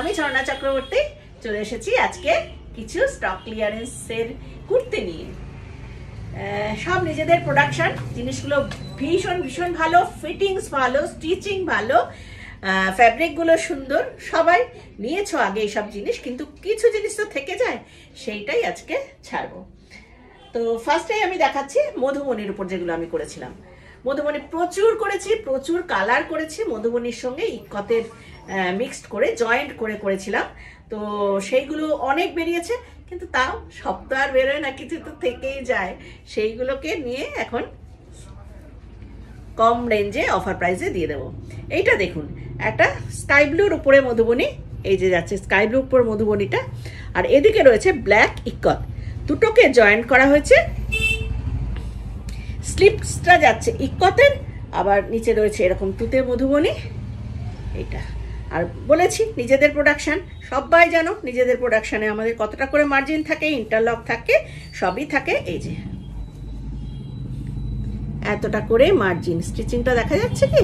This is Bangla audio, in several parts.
আমি ঝর্ণা চক্রবর্তী চলে এসেছি আজকে কিছু স্টক ক্লিয়ারেন্সের কুর্তি নিয়ে। সব নিজেদের প্রোডাকশন, জিনিসগুলো ভীষণ ভীষণ ভালো, ফিটিংস ভালো, স্টিচিং ভালো, ফ্যাব্রিকগুলো সুন্দর। সবাই নিয়েছো আগে এইসব জিনিস, কিন্তু কিছু জিনিস তো থেকে যায়, সেইটাই আজকে ছাড়বো। তো ফার্স্টেই আমি দেখাচ্ছি মধুবনির উপর যেগুলো আমি করেছিলাম। মধুবনি প্রচুর করেছি, প্রচুর কালার করেছি, মধুবনির সঙ্গে ইক্কতের মিক্সড করে জয়েন্ট করে করেছিলাম। তো সেইগুলো অনেক বেরিয়েছে, কিন্তু তাও সব তো আর বেরোয় না, কিছু তো থেকেই যায়। সেইগুলোকে নিয়ে এখন কম রেঞ্জে অফার প্রাইসে দিয়ে দেবো। এইটা দেখুন, একটা স্কাই ব্লুর উপরে মধুবনি, এই যে যাচ্ছে স্কাই ব্লুর উপর মধুবনিটা, আর এদিকে রয়েছে ব্ল্যাক ইক্কত, দুটোকে জয়েন্ট করা হয়েছে। স্লিপসটা যাচ্ছে ইক্কতের, আবার নিচে রয়েছে এরকম তুতে মধুবনি। এইটা আর বলেছি নিজেদের প্রোডাকশান, সবাই জানো নিজেদের প্রোডাকশানে আমাদের কতটা করে মার্জিন থাকে, ইন্টারলক থাকে, সবই থাকে। এই যে এতটা করে মার্জিন, স্টিচিংটা দেখা যাচ্ছে কি,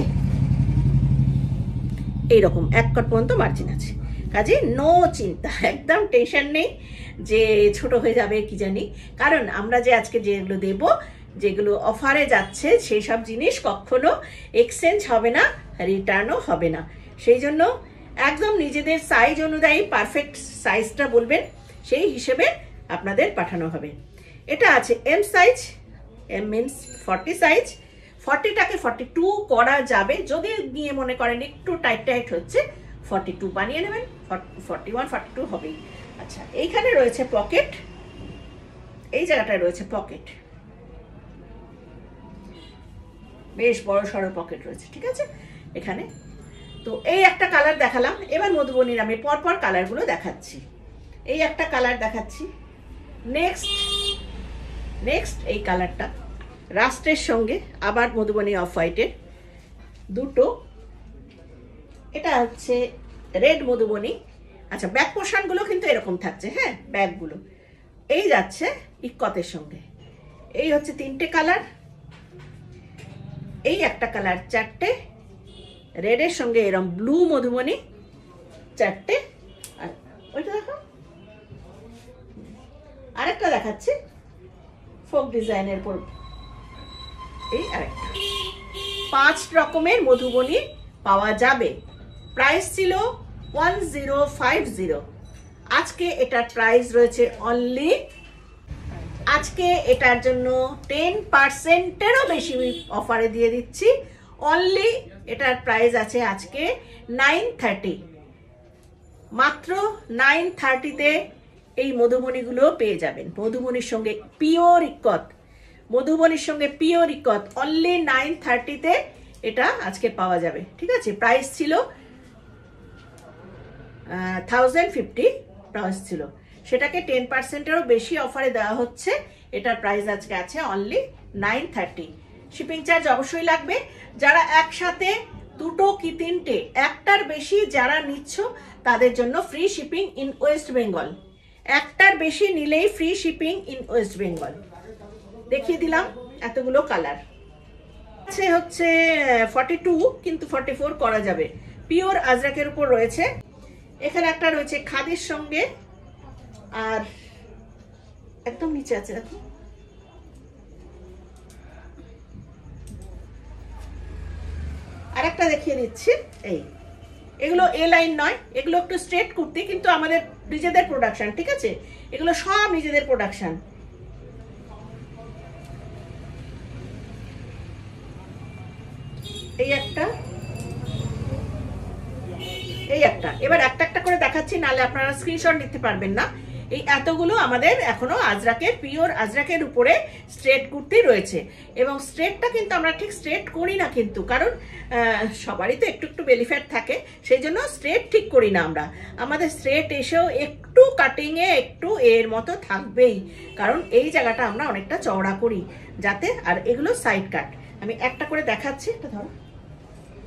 এইরকম এক কট পর্যন্ত মার্জিন আছে। কাজে নো চিন্তা, একদম টেনশন নেই যে ছোট হয়ে যাবে কি জানি, কারণ আমরা যে আজকে যেগুলো দেব, যেগুলো অফারে যাচ্ছে, সেই সব জিনিস কখনো এক্সচেঞ্জ হবে না, রিটার্নও হবে না। সেই জন্য একদম নিজেদের সাইজ অনুযায়ী পারফেক্ট সাইজটা বলবেন, সেই হিসেবে আপনাদের পাঠানো হবে। এটা আছে M size, M means 40 size, 40টাকে 42 করা যাবে, যদি নিয়ে মনে করেন একটু টাইট টাইট হচ্ছে 42 বানিয়ে নেবেন, 41 42 হবেই। আচ্ছা, এইখানে রয়েছে পকেট, এই জায়গাটায় রয়েছে পকেট, বেশ বড় সড়ো পকেট রয়েছে, ঠিক আছে এখানে। তো এই একটা কালার দেখালাম, এবার মধুবনির আমি পরপর কালারগুলো দেখাচ্ছি। এই একটা কালার দেখাচ্ছি, নেক্সট এই কালারটা রাস্টের সঙ্গে আবার মধুবনি অফ হোয়াইটের দুটো, এটা হচ্ছে রেড মধুবনি। আচ্ছা, ব্যাক পোর্শনগুলো কিন্তু এরকম থাকছে, হ্যাঁ ব্যাকগুলো এই যাচ্ছে ইক্কতের সঙ্গে। এই হচ্ছে তিনটে কালার, এই একটা কালার চারটে, রেডের সঙ্গে এরকম ব্লু মধুবনি চারটে, আর ওইটা দেখো আরেকটা দেখাচ্ছি ফোক ডিজাইনের পর, এই আরেকটা। 5 রকমের মধুবনি পাওয়া যাবে। প্রাইস ছিল 1050, আজকে এটার প্রাইস রয়েছে অনলি, আজকে এটার জন্য 10%-এরও বেশি অফারে দিয়ে দিচ্ছি। অনলি এটার প্রাইস আছে আজকে 930, মাত্র 930-তে এই মধুবনিগুলো পেয়ে যাবেন। মধুবনির সঙ্গে পিওর ইক্কত, মধুবনির সঙ্গে পিওর ইক্কত, অনলি 930-তে এটা আজকে পাওয়া যাবে, ঠিক আছে। প্রাইস ছিল 1050 প্রাইস ছিল, সেটাকে 10%-এরও বেশি অফারে দেওয়া হচ্ছে। এটার প্রাইস আজকে আছে অনলি 930। শিপিং চার্জ অবশ্যই লাগবে। যারা একসাথে দুটো কি তিনটে, একটার বেশি যারা নিচ্ছ, তাদের জন্য free shipping in West Bengal. একটার বেশি নিলেই free shipping in West Bengal. দেখিয়ে দিলাম এতগুলো কালার আছে, হচ্ছে 42, কিন্তু 44 করা যাবে। পিওর আজরাকের উপর রয়েছে। এখানে একটা রয়েছে খাদির সঙ্গে, আর একদম নিচে আছে দেখো, আর একটা দেখিয়ে দিচ্ছি। এগুলো এ লাইন নয়, এগুলো একটু স্ট্রেট কুর্তি, কিন্তু আমাদের নিজেদের প্রোডাকশন, ঠিক আছে, এগুলো সব নিজেদের প্রোডাকশন। এই একটা, এই একটা, এবার একটা একটা করে দেখাচ্ছি, নাহলে আপনারা স্ক্রিনশট নিতে পারবেন না। এই এতগুলো আমাদের এখনো আজরাকের, পিওর আজরাকের উপরে স্ট্রেট কুর্তি রয়েছে। এবং স্ট্রেটটা কিন্তু আমরা ঠিক স্ট্রেট করি না, কিন্তু কারণ সবারই তো একটু একটু বেলি ফ্যাট থাকে, সেই জন্য স্ট্রেট ঠিক করি না আমরা। আমাদের স্ট্রেট এসেও একটু কাটিংয়ে একটু এর মতো থাকবেই, কারণ এই জায়গাটা আমরা অনেকটা চওড়া করি যাতে। আর এগুলো সাইড কাট। আমি একটা করে দেখাচ্ছি, এটা ধরো,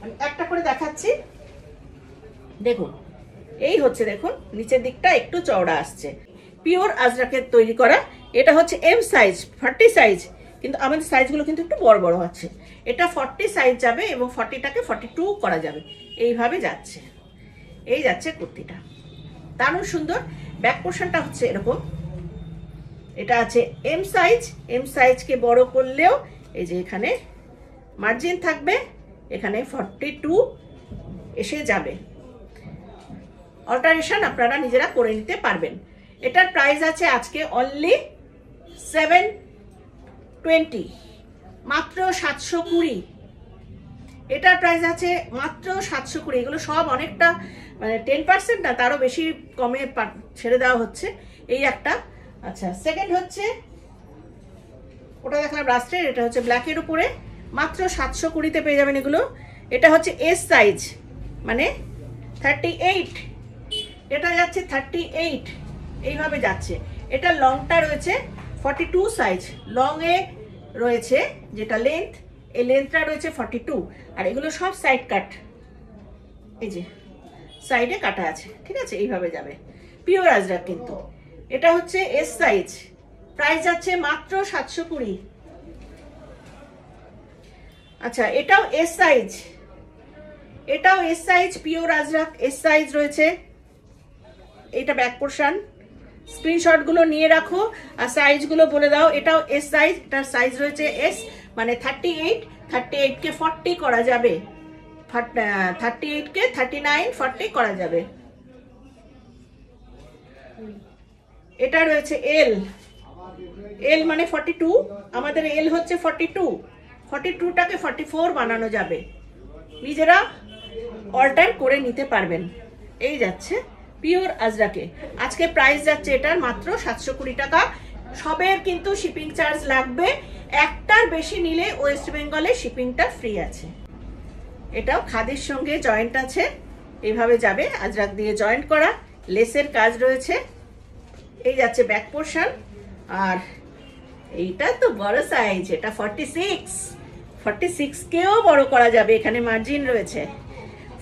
আমি একটা করে দেখাচ্ছি। দেখুন, এই হচ্ছে, দেখুন নিচের দিকটা একটু চওড়া আসছে, পিওর আজরাকের তৈরি করা। এটা হচ্ছে এম সাইজ, 40 সাইজ, কিন্তু আমাদের সাইজগুলো কিন্তু একটু বড় বড় আছে। এটা 40 সাইজ যাবে এবং 40টাকে 42 করা যাবে, এইভাবে যাচ্ছে। এই যাচ্ছে কুর্তিটা। দারুণ সুন্দর। ব্যাক পোর্শনটা হচ্ছে এরকম, এটা আছে এম সাইজ, এম সাইজকে বড় করলেও এই যে এখানে মার্জিন থাকবে, এখানে 42 এসে যাবে। অল্টারেশন আপনারা নিজেরা করে নিতে পারবেন। এটার প্রাইস আছে আজকে অনলি 720, মাত্র 720। এটার প্রাইস আছে মাত্র 720। এগুলো সব অনেকটা মানে 10% না, তারও বেশি কমে ছেড়ে দেওয়া হচ্ছে। এই একটা। আচ্ছা, সেকেন্ড হচ্ছে ওটা দেখলাম রাস্ট্রের, এটা হচ্ছে ব্ল্যাকের উপরে, মাত্র 720-তে পেয়ে যাবেন এগুলো। এটা হচ্ছে এস সাইজ, মানে 38, এটা যাচ্ছে 38, এইভাবে যাচ্ছে। এটা লংটা রয়েছে 42 সাইজ, লং এ রয়েছে যেটা লেন্থ, এই লেন্থটা রয়েছে 42। আর এগুলো সব সাইড কাট, এই যে সাইডে কাটা আছে, ঠিক আছে, এইভাবে যাবে। পিওর আজরাক কিন্তু। এটা হচ্ছে এস সাইজ, প্রাইস আছে মাত্র 720। আচ্ছা, এটাও এস সাইজ, এটাও S size, pure Ajrak S size রয়েছে। এটা ব্যাক পোর্শন, স্ক্রিনশটগুলো নিয়ে রাখো আর সাইজগুলো বলে দাও। এটাও এস সাইজ, এটার সাইজ রয়েছে এস, মানে 38, 38কে 40 করা যাবে, 38কে 39, 40 করা যাবে। এটা রয়েছে এল, এল মানে 42, আমাদের এল হচ্ছে 42, 42টাকে 44 বানানো যাবে, নিজেরা অল্টার করে নিতে পারবেন। এই যাচ্ছে পিওর আজরাকে। আজকে প্রাইস যাচ্ছে এটার মাত্র 720 টাকা। সবের কিন্তু শিপিং চার্জ লাগবে, একটার বেশি নিলে ওয়েস্ট বেঙ্গলে শিপিংটা ফ্রি আছে। এটাও খাদির সঙ্গে জয়েন্ট আছে, এইভাবে যাবে, আজরাক দিয়ে জয়েন্ট করা, লেসের কাজ রয়েছে। এই যাচ্ছে ব্যাক পোর্শন। আর এইটা তো বড় সাইজ, এটা 46, 46কেও বড় করা যাবে, এখানে মার্জিন রয়েছে।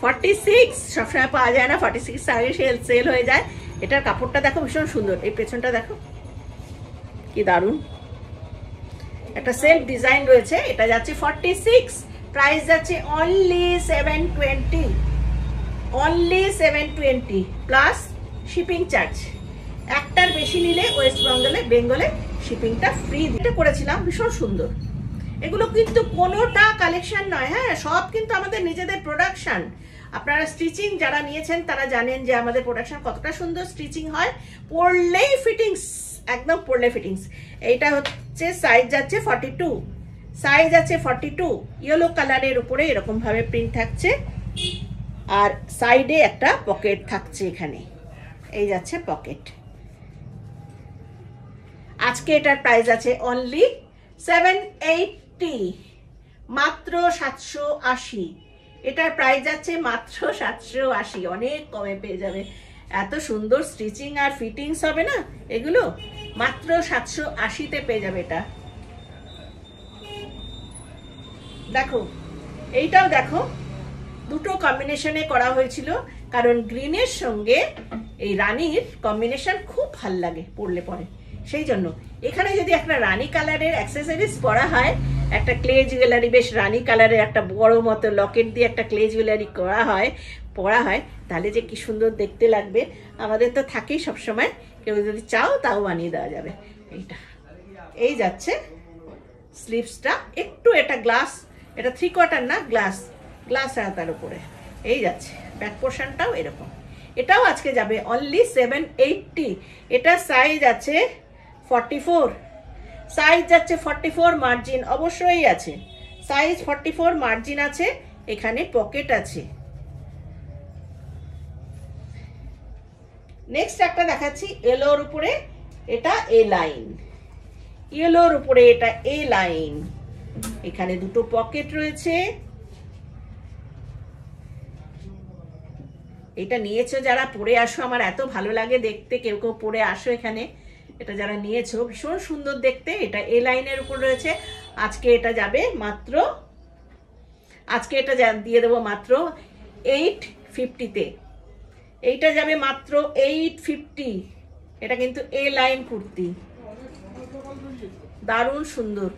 46 সবসময় পাওয়া যায় না, 46 আগে সেল হয়ে যায়। এটার কাপড়টা দেখো ভীষণ সুন্দর, এই পেছনটা দেখো কি দারুণ, একটা সেলফ ডিজাইন রয়েছে। এটা যাচ্ছে 46, প্রাইস যাচ্ছে only 720, only 720 plus shipping charge. একটার বেশি নিলে ওয়েস্ট বেঙ্গলে শিপিংটা ফ্রি দিতে করেছিলাম, ভীষণ সুন্দর। এগুলো কিন্তু কোনোটা কালেকশন নয়, হ্যাঁ, সব কিন্তু আমাদের নিজেদের প্রোডাকশন। আপনারা স্টিচিং যারা নিয়েছেন তারা জানেন যে আমাদের প্রোডাকশন কতটা সুন্দর স্টিচিং হয়, পরলেই ফিটিংস, একদম পরলে ফিটিংস। এইটা হচ্ছে সাইজ যাচ্ছে 42, সাইজ আছে 42, ইয়েলো কালারের উপরে এরকম ভাবে প্রিন্ট থাকছে, আর সাইডে একটা পকেট থাকছে এখানে, এই যাচ্ছে পকেট। আজকে এটার প্রাইস আছে অনলি 780, মাত্র 780। এটার প্রাইস যাচ্ছে মাত্র 780, অনেক কমে পেয়ে যাবে। এত সুন্দর স্টিচিং আর ফিটিংস হবে না এগুলো, মাত্র 780-তে পেয়ে যাবে এটা। দেখো এইটাও দেখো, দুটো কম্বিনেশনে করা হয়েছিল, কারণ গ্রিনের সঙ্গে এই রানীর কম্বিনেশন খুব ভাল লাগে পরলে পরে, সেই জন্য। এখানে যদি একটা রানী কালারের অ্যাক্সেসরিজ পরা হয়, একটা ক্লে জুয়েলারি, বেশ রানী কালারের একটা বড় মতো লকেট দিয়ে একটা ক্লে জুয়েলারি পরা হয়, তাহলে যে কি সুন্দর দেখতে লাগবে। আমাদের তো থাকেই সবসময়, কেউ যদি চাও তাও বানিয়ে দেওয়া যাবে। এইটা এই যাচ্ছে স্লিভসটা, একটু এটা গ্লাস, এটা 3/4 না, গ্লাস তার উপরে এই যাচ্ছে। ব্যাক পোর্শনটাও এরকম, এটাও আজকে যাবে অনলি 780। এটা সাইজ আছে 44, সাইজ যাচ্ছে 44, মার্জিন অবশ্যই আছে, সাইজ 44 মার্জিন আছে, এখানে পকেট আছে। নেক্সট একটা দেখাচ্ছি ইয়েলোর উপরে, এটা এ লাইন, ইয়েলোর উপরে এটা এ লাইন, এখানে দুটো পকেট রয়েছে। এটা নিয়েছো যারা, পরে আসো, আমার এত ভালো লাগে দেখতে, কেউ কেউ পরে আসো এখানে। এটা যারা নিয়েছো ভীষণ সুন্দর দেখতে। এটা এ লাইনের উপর রয়েছে। আজকে এটা যাবে মাত্র, আজকে এটা দিয়ে দেবো মাত্র 850-তে। এইটা যাবে মাত্র 850। এটা কিন্তু এ লাইন কুর্তি, দারুণ সুন্দর,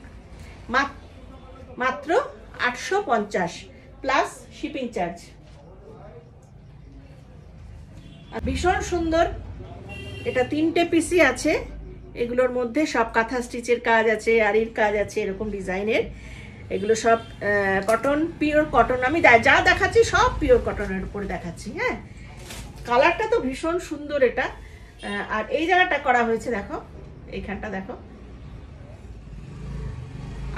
মাত্র 850 প্লাস শিপিং চার্জ। ভীষণ সুন্দর। এটা 3টে পিসি আছে, এগুলোর মধ্যে সব কাঁথা স্টিচের কাজ আছে, আরির কাজ আছে, এরকম ডিজাইনের। এগুলো সব কটন, পিওর কটন। আমি যা দেখাচ্ছি সব পিওর কটনের উপরে দেখাচ্ছি। হ্যাঁ, কালারটা তো ভীষণ সুন্দর এটা। আর এই জায়গাটা করা হয়েছে দেখো, এইখানটা দেখো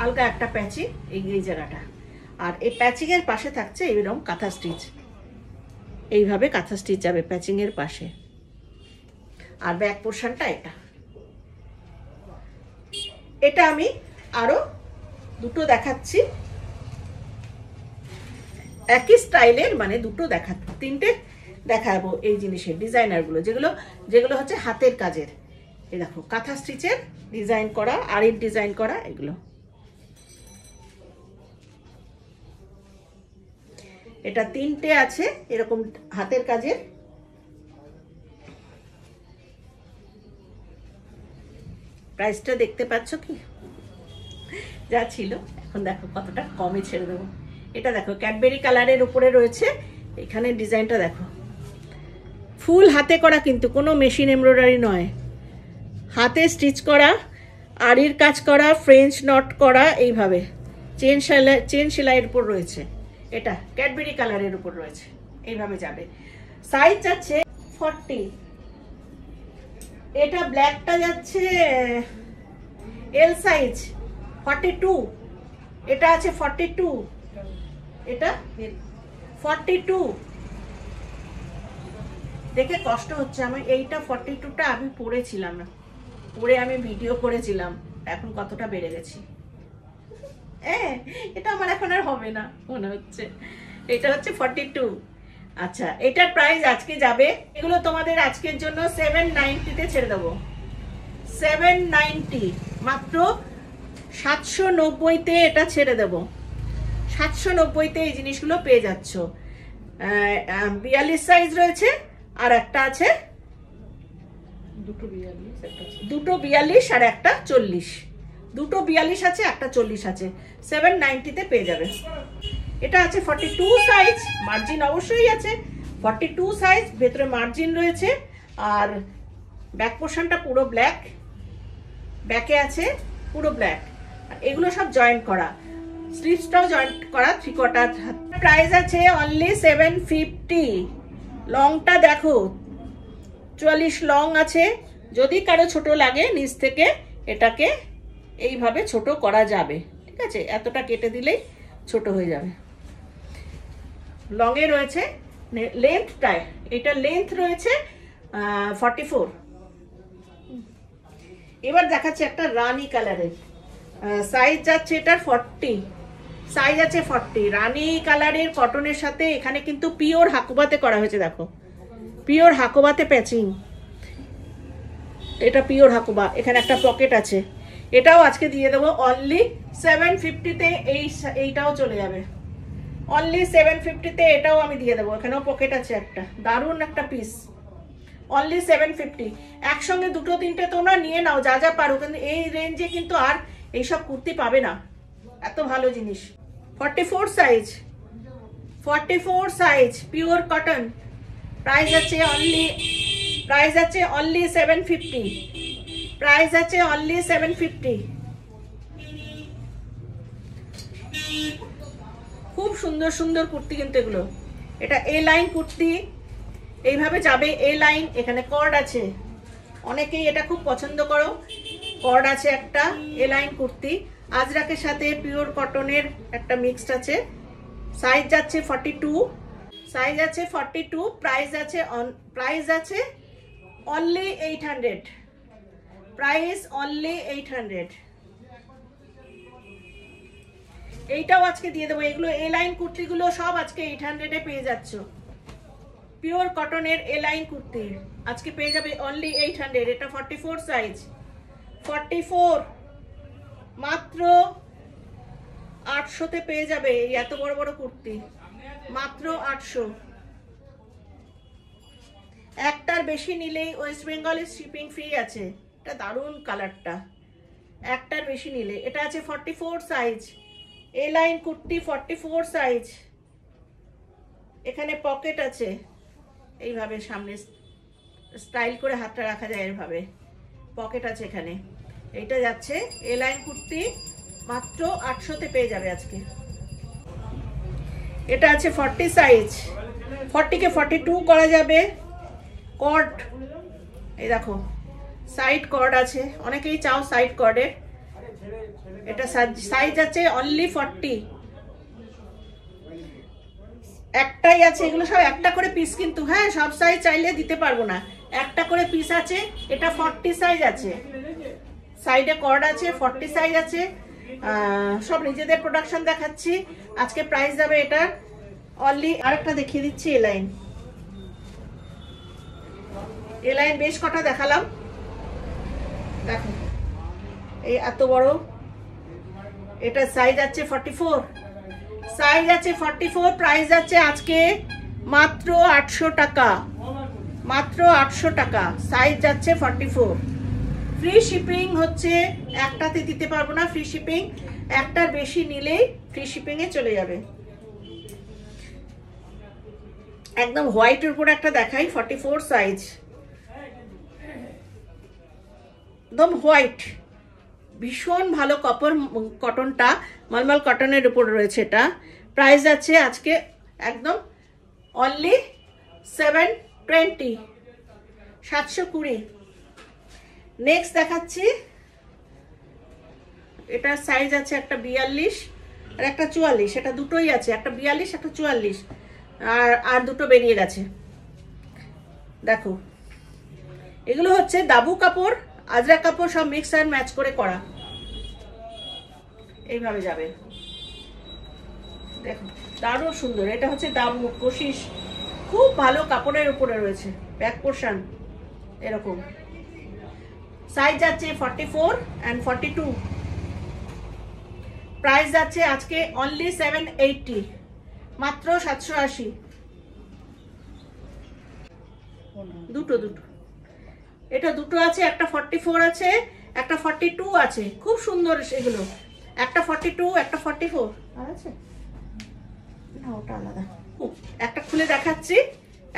আলগা একটা প্যাচিং, এই জায়গাটা। আর এই প্যাচিং এর পাশে থাকছে এইরকম কাঁথা স্টিচ, এইভাবে কাঁথা স্টিচ যাবে প্যাচিং এর পাশে। আর ব্যাক পোর্শনটা এটা আমি আরো দুটো দেখাচ্ছি একই স্টাইলের, মানে দুটো দেখাচ্ছি, 3টে দেখাবো এই জিনিসের ডিজাইনার গুলো, যেগুলো হচ্ছে হাতের কাজের। এই দেখো কাঁথা স্টিচের ডিজাইন করা, আরির ডিজাইন করা, এগুলো। এটা 3টে আছে এরকম হাতের কাজের। প্রাইসটা দেখতে পাচ্ছ কি, যা ছিল এখন দেখো কতটা কমে ছেড়ে দেবো। এটা দেখো ক্যাডবেরি কালারের উপরে রয়েছে, এখানে ডিজাইনটা দেখো, ফুল হাতে করা, কিন্তু কোনো মেশিন এমব্রয়ডারি নয়, হাতে স্টিচ করা, আরির কাজ করা, ফ্রেঞ্চ নট করা, এইভাবে চেন সেলাইয়ের উপর রয়েছে। এটা ক্যাডবেরি কালারের উপর রয়েছে, এইভাবে যাবে। সাইজ যাচ্ছে 40, এটা ব্ল্যাকটা যাচ্ছে এল সাইজ 42, এটা আছে 42, এটা 42। দেখে কষ্ট হচ্ছে আমার, এইটা 42টা আমি পরেছিলাম না, পরে আমি ভিডিও করেছিলাম, এখন কতটা বেড়ে গেছি। এটা আমার এখন আর হবে না মনে হচ্ছে। এটা হচ্ছে 42। আচ্ছা, এটার প্রাইস আজকে যাবে, এগুলো তোমাদের আজকের জন্য 790 ছেড়ে দেবো। 790, মাত্র 790 এটা ছেড়ে দেবো। 790 এই জিনিসগুলো পেয়ে যাচ্ছ। 42 সাইজ রয়েছে, আর একটা আছে দুটো 42 আর একটা 40, দুটো 42 আছে, একটা 40 আছে। 790 পেয়ে যাবে। এটা আছে 42 সাইজ, মার্জিন অবশ্যই আছে, 42 সাইজ, ভেতরে মার্জিন রয়েছে। আর ব্যাক পোর্শনটা পুরো ব্ল্যাক, ব্যাকে আছে পুরো ব্ল্যাক, আর এগুলো সব জয়েন্ট করা, স্লিভসটাও জয়েন্ট করা, 3/4। প্রাইস আছে অনলি 750। লংটা দেখো 44 লং আছে, যদি কারো ছোট লাগে নিচ থেকে এটাকে এইভাবে ছোট করা যাবে, ঠিক আছে, এতটা কেটে দিলেই ছোট হয়ে যাবে। লংয়ে রয়েছে লেন্থটায়, এটা লেন্থ রয়েছে 44। এবার দেখাচ্ছে একটা রানী কালারের, সাইজ যাচ্ছে এটার 40, সাইজ আছে 40। রানী কালারের কটনের সাথে এখানে কিন্তু পিওর হাকুবাতে করা হয়েছে, দেখো পিওর হাকুবাতে প্যাচিং, এটা পিওর হাকুবা। এখানে একটা পকেট আছে, এটাও আজকে দিয়ে দেবো অনলি 750-তে। এইটাও চলে যাবে অনলি 750-তে, এটাও আমি দিয়ে দেবো। এখানেও পকেট আছে একটা, দারুণ একটা পিস, অনলি 750। একসঙ্গে দুটো 3টে তোমরা নিয়ে নাও যা যা পারো, কিন্তু এই রেঞ্জে কিন্তু আর এইসব কুর্তি পাবে না, এত ভালো জিনিস। 44 size, 44 size pure cotton, price আছে অনলি 750, প্রাইস আছে অনলি 750। খুব সুন্দর সুন্দর কুর্তি কিন্তু এগুলো। এটা এ লাইন কুর্তি, এইভাবে যাবে এ লাইন, এখানে কর্ড আছে, অনেকেই এটা খুব পছন্দ করো, কর্ড আছে একটা। এ লাইন কুর্তি, আজরাকের সাথে পিওর কটনের একটা মিক্সড আছে। সাইজ যাচ্ছে 42, সাইজ আছে 42, প্রাইস আছে অনলি 800, প্রাইস অনলি 800। এইটাও আজকে দিয়ে দেবো। এগুলো এ লাইন কুর্তিগুলো সব আজকে 800-এ পেয়ে যাচ্ছ। পিওর কটনের এ লাইন কুর্তি আজকে পেয়ে যাবে অনলি 800। এটা 44 সাইজ, 44, মাত্র 800-তে পেয়ে যাবে এই এত বড় বড় কুর্তি, মাত্র 800। একটার বেশি নিলেই ওয়েস্ট বেঙ্গলের শিপিং ফ্রি আছে। এটা দারুণ কালারটা, একটার বেশি নিলে। এটা আছে 44 সাইজ, এ লাইন কুর্তি 44 সাইজ। এখানে পকেট আছে, এইভাবে সামনে স্টাইল করে হাতটা রাখা যায় এভাবে, পকেট আছে এখানে। এইটা যাচ্ছে এ লাইন কুর্তি, মাত্র 800-তে পেয়ে যাবে আজকে। এটা আছে 40 সাইজ, 40-কে 42 করা যাবে। কর্ড, এই দেখো সাইড কর্ড আছে, অনেকেই চাও সাইড কর্ডের। এটা সাইজ আছে অনলি 40, একটাই আছে। এগুলো সব একটা করে পিস কিন্তু, হ্যাঁ সব সাইজ চাইলে দিতে পারবো না, একটা করে পিস আছে। এটা 40 সাইজ আছে, সাইডে কর্ড আছে, 40 সাইজ আছে। সব নিজেদের প্রোডাকশন দেখাচ্ছি। আজকে প্রাইস যাবে এটা অনলি, আরেকটা দেখিয়ে দিচ্ছি এ লাইন। এ লাইন বেশ কটা দেখালাম, দেখো এই এত বড়। এটা সাইজ আছে 44, সাইজ আছে 44, প্রাইস আছে আজকে মাত্র 800 টাকা, মাত্র 800 টাকা। সাইজ যাচ্ছে 44, ফ্রি শিপিং হচ্ছে, একটাতে দিতে পারবো না ফ্রি শিপিং, একটার বেশি নিলেই ফ্রি শিপিং এ চলে যাবে। একদম হোয়াইটের উপর একটা দেখাই, 44 সাইজ, একদম হোয়াইট, ভীষণ ভালো কটনটা মলমল কটনের উপর রয়েছে। এটা প্রাইস আছে আজকে একদম অনলি 720, 720। নেক্সট দেখাচ্ছি, এটা সাইজ আছে একটা 42 আর একটা 44, এটা দুটোই আছে, একটা 42 একটা 44, আর দুটো বেরিয়ে গেছে। দেখো এগুলো হচ্ছে দাবু কাপড়, আজরা কাপড় সব মিক্স অ্যান্ড ম্যাচ করে করা, এইভাবে যাবে। দেখো দারুণ সুন্দর, এটা হচ্ছে দাবু কোশিশ, খুব ভালো কাপড়ের উপরে রয়েছে। ব্যাক পোর্শন এরকম, সাইজ আছে 44 and 42, প্রাইস আছে আজকে অনলি 780, মাত্র 780। দুটো এটা দুটো আছে, একটা 44 আছে, একটা 42 আছে, খুব সুন্দর এগুলো। একটা 42, একটা 44 আছে না, ওটা আলাদা। একটা খুলে দেখাচ্ছি,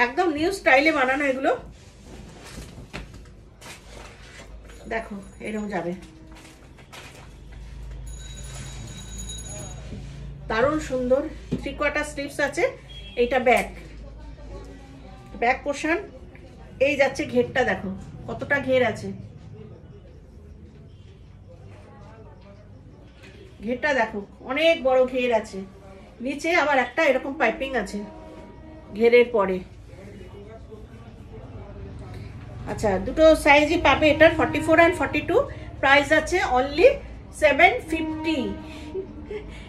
একদম নিউ স্টাইলে বানানো এগুলো। দেখো এরকম যাবে, দারুণ সুন্দর। 3/4 স্লিভস আছে, এইটা ব্যাক পোর্শন। এই যাচ্ছে ঘেরটা, দেখো কতটা ঘের আছে, ঘেরটা দেখো অনেক বড় ঘের আছে। নিচে আবার একটা এরকম পাইপিং আছে ঘেরের পরে। আচ্ছা দুটো সাইজই পাবে এটার, 44 and 42, প্রাইস আছে অনলি 750।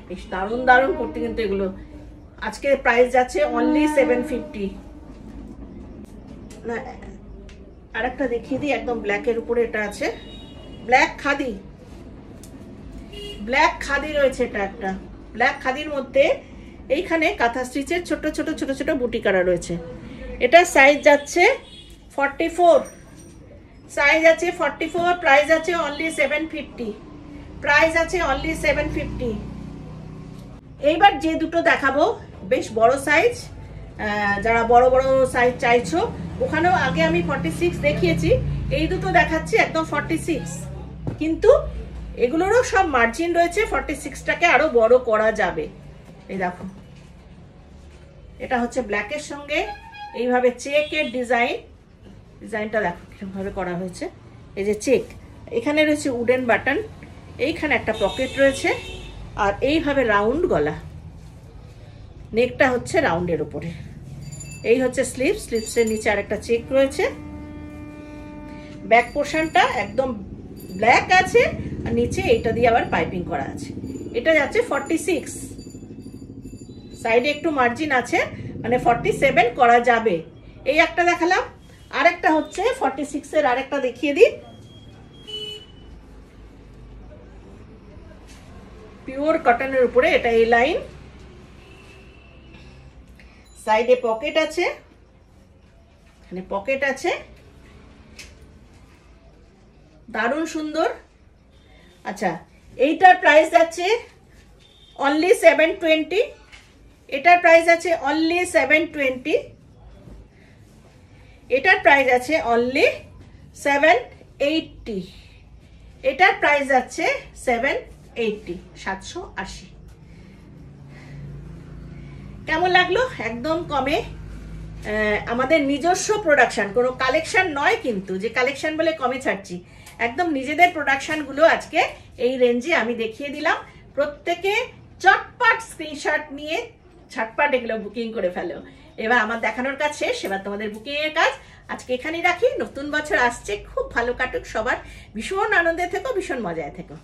বেশ দারুণ দারুণ করতে কিন্তু এগুলো, আজকে প্রাইস যাচ্ছে অনলি 750। না আরেকটা দেখিয়ে দিই, একদম ব্ল্যাকের উপরে এটা আছে, ব্ল্যাক খাদি রয়েছে। এটা একটা ব্ল্যাক খাদির মধ্যে এইখানে কাঁথা স্টিচের ছোট ছোট ছোট ছোট বুটি করা রয়েছে। এটা সাইজ যাচ্ছে 44, সাইজ আছে 44, প্রাইস আছে অনলি 750, প্রাইস আছে অনলি 750। এইবার যে দুটো দেখাবো বেশ বড় সাইজ, যারা বড় বড় সাইজ চাইছো, ওখানেও আগে আমি 46 দেখিয়েছি, এই দুটো দেখাচ্ছি একদম 46, কিন্তু এগুলোরও সব মার্জিন রয়েছে, 46টাকে আরো বড় করা যাবে। এই দেখো এটা হচ্ছে ব্ল্যাকের সঙ্গে এইভাবে চেকের ডিজাইনটা দেখো কিরকম ভাবে করা হয়েছে। এই যে চেক, এখানে রয়েছে উডেন বাটন, এইখানে একটা পকেট রয়েছে, আর এইভাবে রাউন্ড গলা, নেকটা হচ্ছে রাউন্ডের উপরে। এই হচ্ছে স্লিভসের নিচে আরেকটা চেক রয়েছে। ব্যাক পোর্শনটা একদম ব্ল্যাক আছে, আর নিচে এইটা দিয়ে আবার পাইপিং করা আছে। এটা যাচ্ছে 46, সাইডে একটু মার্জিন আছে, মানে 47 করা যাবে। এই একটা দেখালাম, আরেকটা হচ্ছে 46 এর আরেকটা দেখিয়ে দিই, পিওর কটনের উপরে। এটা এই লাইন, সাইডে পকেট আছে, এখানে পকেট আছে, দারুণ সুন্দর। আচ্ছা এইটার প্রাইস আছে অনলি 720, এটার প্রাইস আছে অনলি 720। এটার প্রাইস আছে অনলি 780। এটার প্রাইস আছে 780, 780। কেমন লাগলো? একদম কমে, আমাদের নিজস্ব প্রোডাকশন, কোনো কালেকশন নয় কিন্তু যে কালেকশন বলে কমে ছাড়ছি, একদম নিজেদের প্রোডাকশনগুলো আজকে এই রেঞ্জে আমি দেখিয়ে দিলাম। প্রত্যেকে চটপট স্ক্রিনশট নিয়ে ঝটপট এগুলো বুকিং করে ফেলো। এবার আমার দেখানোর কাজ শেষ, এবার তোমাদের বুকিংয়ের কাজ। আজকে এখানেই রাখি। নতুন বছর আসছে, খুব ভালো কাটুক সবার, ভীষণ আনন্দে থেকো, ভীষণ মজায় থেকো।